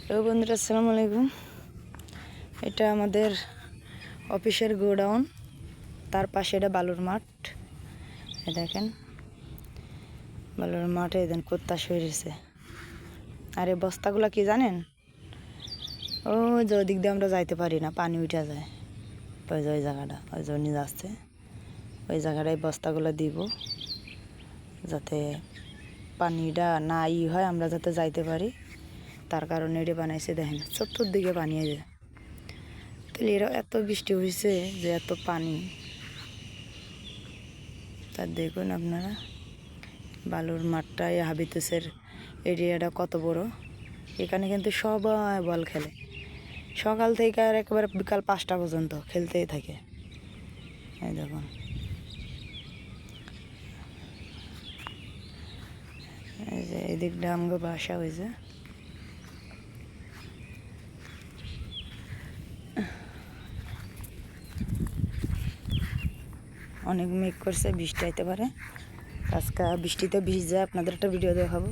বন্ধুরা, আসসালামু আলাইকুম। এটা আমাদের অফিসের গোডাউন, তার পাশে এটা বালুর মাঠ। দেখেন বালুর মাঠে দেন কোত্তা শুয়ে রয়েছে। আর এই বস্তাগুলো কি জানেন, ও যে ওদিক দিয়ে আমরা যাইতে পারি না, পানি উঠে যায়। ওই যে ওই জায়গাটা, ওই জন্য যাচ্ছে ওই জায়গাটায় বস্তাগুলো দিব, যাতে পানিটা না হয়, আমরা যাতে যাইতে পারি। তার কারণে এটা বানাইছে। দেখেন চতুর্দিকে পানি যায়। তাহলে এরা এত বৃষ্টি হয়েছে যে এত পানি, তা দেখুন আপনারা বালুর মাঠটা, এই হাবিতুসের এরিয়াটা কত বড়। এখানে কিন্তু সবাই বল খেলে, সকাল থেকে আর একেবারে বিকাল 5টা পর্যন্ত খেলতেই থাকে। এই দেখুন, এই যে এদিকটা আমাকে বাসা হয়েছে। অনেক মেঘ করছে, বৃষ্টি আইতে পারে। আজকে বৃষ্টিতে ভিজে আপনাদের একটা ভিডিও দেখাবো।